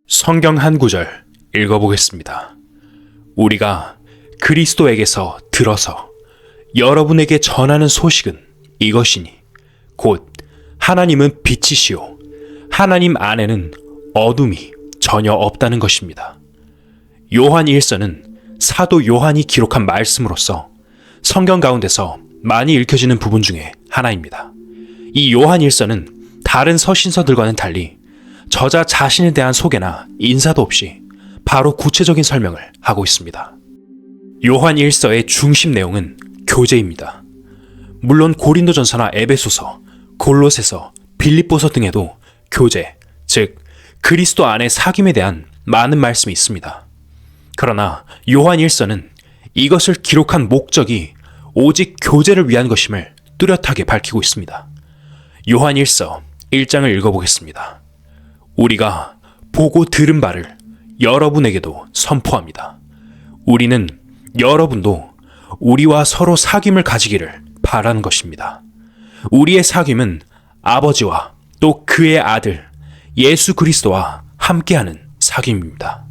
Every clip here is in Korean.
성경 한 구절 읽어보겠습니다. 우리가 그리스도에게서 들어서 여러분에게 전하는 소식은 이것이니 곧 하나님은 빛이시요 하나님 안에는 어둠이 전혀 없다는 것입니다. 요한 1서는 사도 요한이 기록한 말씀으로서 성경 가운데서 많이 읽혀지는 부분 중에 하나입니다. 이 요한 1서는 다른 서신서들과는 달리 저자 자신에 대한 소개나 인사도 없이 바로 구체적인 설명을 하고 있습니다. 요한 1서의 중심 내용은 교제입니다. 물론 고린도전서나 에베소서, 골로새서, 빌립보서 등에도 교제, 즉 그리스도 안의 사귐에 대한 많은 말씀이 있습니다. 그러나 요한 1서는 이것을 기록한 목적이 오직 교제를 위한 것임을 뚜렷하게 밝히고 있습니다. 요한 1서 1장을 읽어보겠습니다. 우리가 보고 들은 바를 여러분에게도 선포합니다. 우리는 여러분도 우리와 서로 사귐을 가지기를 바라는 것입니다. 우리의 사귐은 아버지와 또 그의 아들 예수 그리스도와 함께하는 사귐입니다.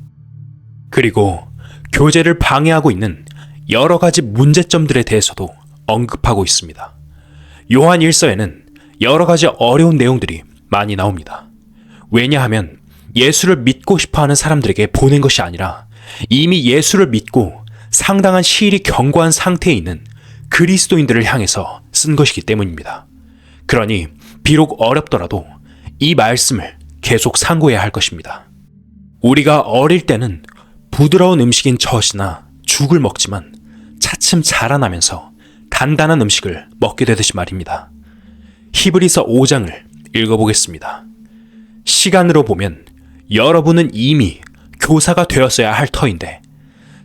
그리고 교제를 방해하고 있는 여러 가지 문제점들에 대해서도 언급하고 있습니다. 요한 1서에는 여러 가지 어려운 내용들이 많이 나옵니다. 왜냐하면 예수를 믿고 싶어하는 사람들에게 보낸 것이 아니라 이미 예수를 믿고 상당한 시일이 경고한 상태에 있는 그리스도인들을 향해서 쓴 것이기 때문입니다. 그러니 비록 어렵더라도 이 말씀을 계속 상고해야 할 것입니다. 우리가 어릴 때는 부드러운 음식인 젖이나 죽을 먹지만 차츰 자라나면서 단단한 음식을 먹게 되듯이 말입니다. 히브리서 5장을 읽어보겠습니다. 시간으로 보면 여러분은 이미 교사가 되었어야 할 터인데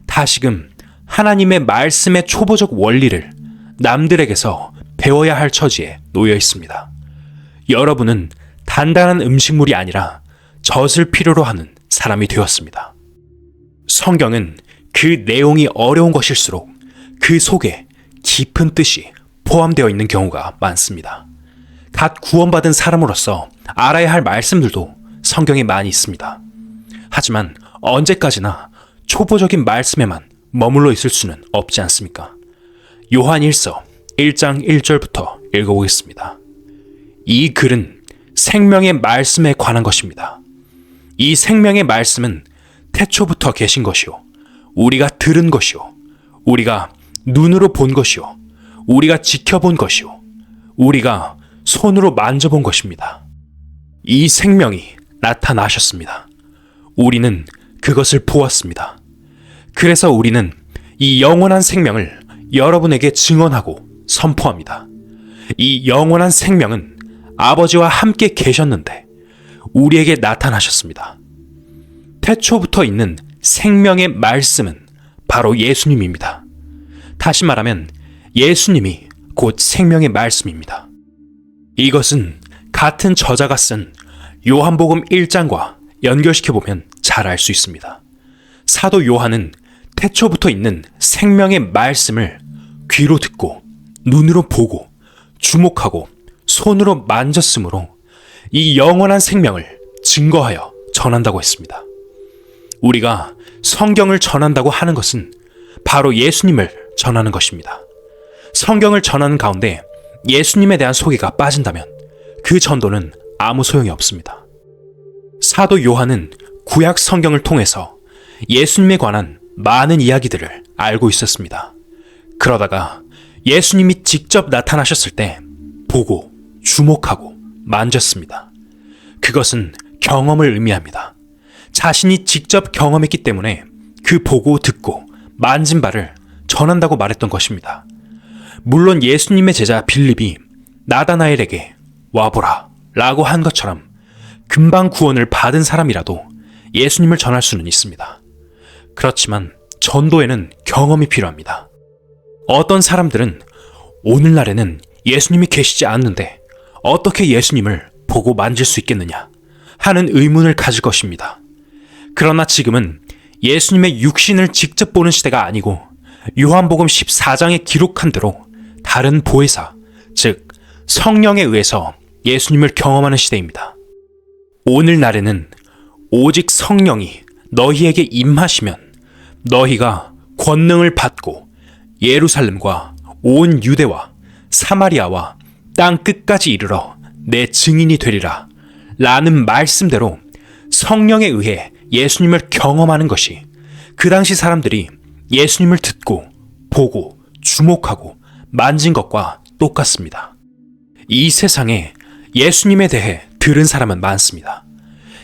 다시금 하나님의 말씀의 초보적 원리를 남들에게서 배워야 할 처지에 놓여 있습니다. 여러분은 단단한 음식물이 아니라 젖을 필요로 하는 사람이 되었습니다. 성경은 그 내용이 어려운 것일수록 그 속에 깊은 뜻이 포함되어 있는 경우가 많습니다. 갓 구원받은 사람으로서 알아야 할 말씀들도 성경에 많이 있습니다. 하지만 언제까지나 초보적인 말씀에만 머물러 있을 수는 없지 않습니까? 요한 1서 1장 1절부터 읽어보겠습니다. 이 글은 생명의 말씀에 관한 것입니다. 이 생명의 말씀은 태초부터 계신 것이요 우리가 들은 것이요 우리가 눈으로 본 것이요 우리가 지켜본 것이요 우리가 손으로 만져본 것입니다. 이 생명이 나타나셨습니다. 우리는 그것을 보았습니다. 그래서 우리는 이 영원한 생명을 여러분에게 증언하고 선포합니다. 이 영원한 생명은 아버지와 함께 계셨는데 우리에게 나타나셨습니다. 태초부터 있는 생명의 말씀은 바로 예수님입니다. 다시 말하면 예수님이 곧 생명의 말씀입니다. 이것은 같은 저자가 쓴 요한복음 1장과 연결시켜보면 잘 알 수 있습니다. 사도 요한은 태초부터 있는 생명의 말씀을 귀로 듣고 눈으로 보고 주목하고 손으로 만졌으므로 이 영원한 생명을 증거하여 전한다고 했습니다. 우리가 성경을 전한다고 하는 것은 바로 예수님을 전하는 것입니다. 성경을 전하는 가운데 예수님에 대한 소개가 빠진다면 그 전도는 아무 소용이 없습니다. 사도 요한은 구약 성경을 통해서 예수님에 관한 많은 이야기들을 알고 있었습니다. 그러다가 예수님이 직접 나타나셨을 때 보고 주목하고 만졌습니다. 그것은 경험을 의미합니다. 자신이 직접 경험했기 때문에 그 보고 듣고 만진 바를 전한다고 말했던 것입니다. 물론 예수님의 제자 빌립이 나다나엘에게 와보라 라고 한 것처럼 금방 구원을 받은 사람이라도 예수님을 전할 수는 있습니다. 그렇지만 전도에는 경험이 필요합니다. 어떤 사람들은 오늘날에는 예수님이 계시지 않는데 어떻게 예수님을 보고 만질 수 있겠느냐 하는 의문을 가질 것입니다. 그러나 지금은 예수님의 육신을 직접 보는 시대가 아니고 요한복음 14장에 기록한 대로 다른 보혜사, 즉 성령에 의해서 예수님을 경험하는 시대입니다. 오늘날에는 오직 성령이 너희에게 임하시면 너희가 권능을 받고 예루살렘과 온 유대와 사마리아와 땅 끝까지 이르러 내 증인이 되리라 라는 말씀대로 성령에 의해 예수님을 경험하는 것이 그 당시 사람들이 예수님을 듣고 보고 주목하고 만진 것과 똑같습니다. 이 세상에 예수님에 대해 들은 사람은 많습니다.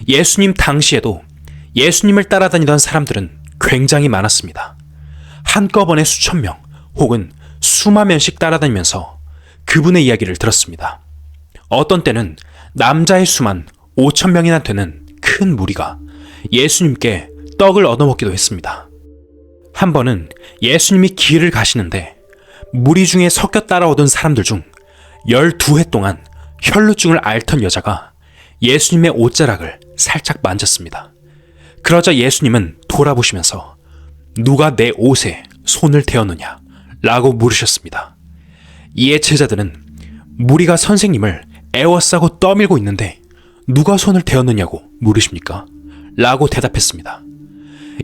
예수님 당시에도 예수님을 따라다니던 사람들은 굉장히 많았습니다. 한꺼번에 수천 명 혹은 수만 명씩 따라다니면서 그분의 이야기를 들었습니다. 어떤 때는 남자의 수만 5천 명이나 되는 큰 무리가 예수님께 떡을 얻어먹기도 했습니다. 한 번은 예수님이 길을 가시는데 무리 중에 섞여 따라오던 사람들 중 12회 동안 혈루증을 앓던 여자가 예수님의 옷자락을 살짝 만졌습니다. 그러자 예수님은 돌아보시면서 누가 내 옷에 손을 대었느냐 라고 물으셨습니다. 이에 제자들은 무리가 선생님을 애워싸고 떠밀고 있는데 누가 손을 대었느냐고 물으십니까? 라고 대답했습니다.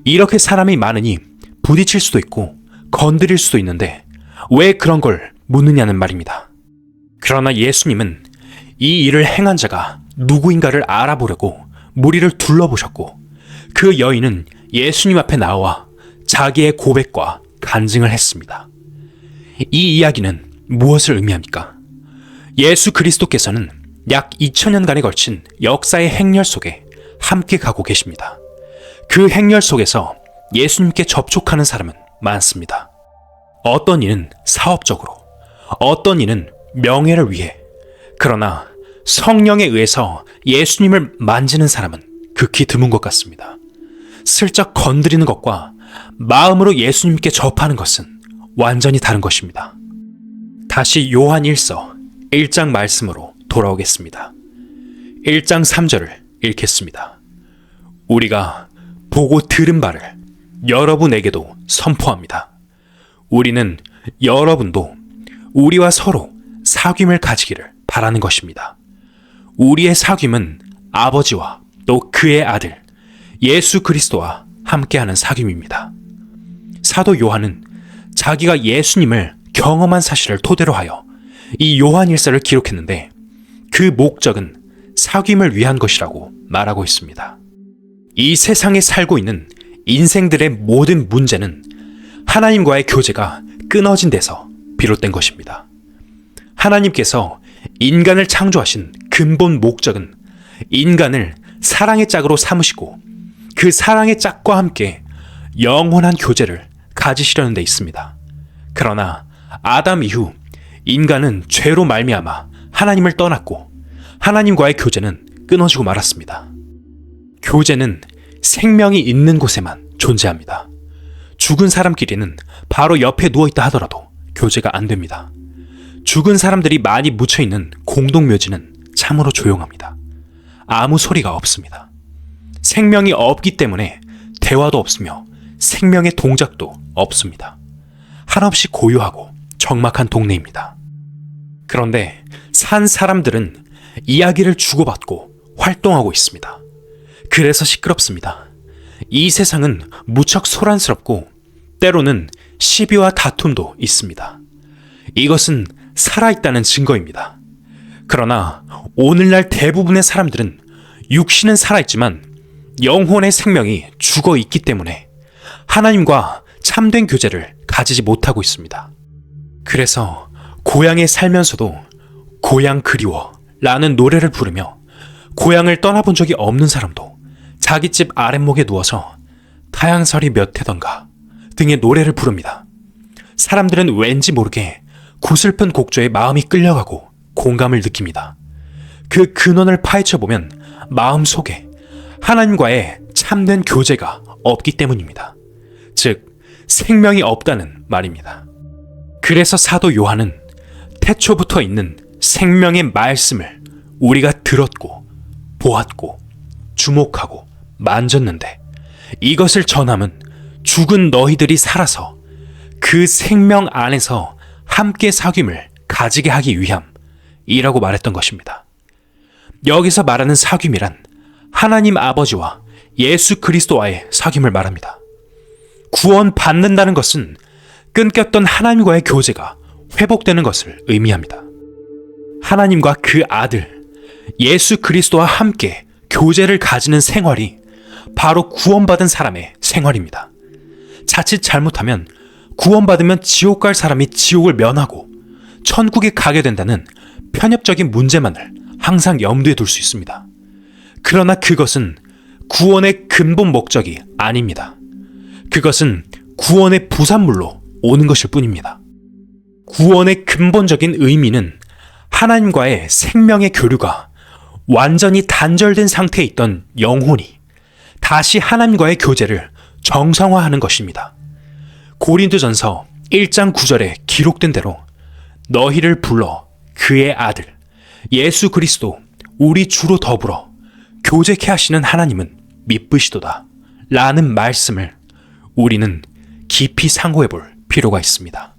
이렇게 사람이 많으니 부딪힐 수도 있고 건드릴 수도 있는데 왜 그런 걸 묻느냐는 말입니다. 그러나 예수님은 이 일을 행한 자가 누구인가를 알아보려고 무리를 둘러보셨고 그 여인은 예수님 앞에 나와 자기의 고백과 간증을 했습니다. 이 이야기는 무엇을 의미합니까? 예수 그리스도께서는 약 2000년간에 걸친 역사의 행렬 속에 함께 가고 계십니다. 그 행렬 속에서 예수님께 접촉하는 사람은 많습니다. 어떤 이는 사업적으로, 어떤 이는 명예를 위해, 그러나 성령에 의해서 예수님을 만지는 사람은 극히 드문 것 같습니다. 슬쩍 건드리는 것과 마음으로 예수님께 접하는 것은 완전히 다른 것입니다. 다시 요한 1서 1장 말씀으로 돌아오겠습니다. 1장 3절을 읽겠습니다. 우리가 보고 들은 바를 여러분에게도 선포합니다. 우리는 여러분도 우리와 서로 사귐을 가지기를 바라는 것입니다. 우리의 사귐은 아버지와 또 그의 아들 예수 그리스도와 함께하는 사귐입니다. 사도 요한은 자기가 예수님을 경험한 사실을 토대로 하여 이 요한일서를 기록했는데 그 목적은 사귐을 위한 것이라고 말하고 있습니다. 이 세상에 살고 있는 인생들의 모든 문제는 하나님과의 교제가 끊어진 데서 비롯된 것입니다. 하나님께서 인간을 창조하신 근본 목적은 인간을 사랑의 짝으로 삼으시고 그 사랑의 짝과 함께 영원한 교제를 가지시려는 데 있습니다. 그러나 아담 이후 인간은 죄로 말미암아 하나님을 떠났고 하나님과의 교제는 끊어지고 말았습니다. 교제는 생명이 있는 곳에만 존재합니다. 죽은 사람끼리는 바로 옆에 누워있다 하더라도 교제가 안 됩니다. 죽은 사람들이 많이 묻혀있는 공동묘지는 참으로 조용합니다. 아무 소리가 없습니다. 생명이 없기 때문에 대화도 없으며 생명의 동작도 없습니다. 한없이 고요하고 적막한 동네입니다. 그런데 산 사람들은 이야기를 주고받고 활동하고 있습니다. 그래서 시끄럽습니다. 이 세상은 무척 소란스럽고 때로는 시비와 다툼도 있습니다. 이것은 살아있다는 증거입니다. 그러나 오늘날 대부분의 사람들은 육신은 살아있지만 영혼의 생명이 죽어 있기 때문에 하나님과 참된 교제를 가지지 못하고 있습니다. 그래서 고향에 살면서도 고향 그리워 라는 노래를 부르며 고향을 떠나본 적이 없는 사람도 자기 집 아랫목에 누워서 타향설이 몇 해던가 등의 노래를 부릅니다. 사람들은 왠지 모르게 구슬픈 곡조에 마음이 끌려가고 공감을 느낍니다. 그 근원을 파헤쳐보면 마음속에 하나님과의 참된 교제가 없기 때문입니다. 즉, 생명이 없다는 말입니다. 그래서 사도 요한은 태초부터 있는 생명의 말씀을 우리가 들었고 보았고 주목하고 만졌는데 이것을 전함은 죽은 너희들이 살아서 그 생명 안에서 함께 사귐을 가지게 하기 위함이라고 말했던 것입니다. 여기서 말하는 사귐이란 하나님 아버지와 예수 그리스도와의 사귐을 말합니다. 구원받는다는 것은 끊겼던 하나님과의 교제가 회복되는 것을 의미합니다. 하나님과 그 아들 예수 그리스도와 함께 교제를 가지는 생활이 바로 구원받은 사람의 생활입니다. 자칫 잘못하면 구원받으면 지옥 갈 사람이 지옥을 면하고 천국에 가게 된다는 편협적인 문제만을 항상 염두에 둘 수 있습니다. 그러나 그것은 구원의 근본 목적이 아닙니다. 그것은 구원의 부산물로 오는 것일 뿐입니다. 구원의 근본적인 의미는 하나님과의 생명의 교류가 완전히 단절된 상태에 있던 영혼이 다시 하나님과의 교제를 정상화하는 것입니다. 고린도전서 1장 9절에 기록된 대로 너희를 불러 그의 아들 예수 그리스도 우리 주로 더불어 교제케 하시는 하나님은 미쁘시도다 라는 말씀을 우리는 깊이 상고해 볼 필요가 있습니다.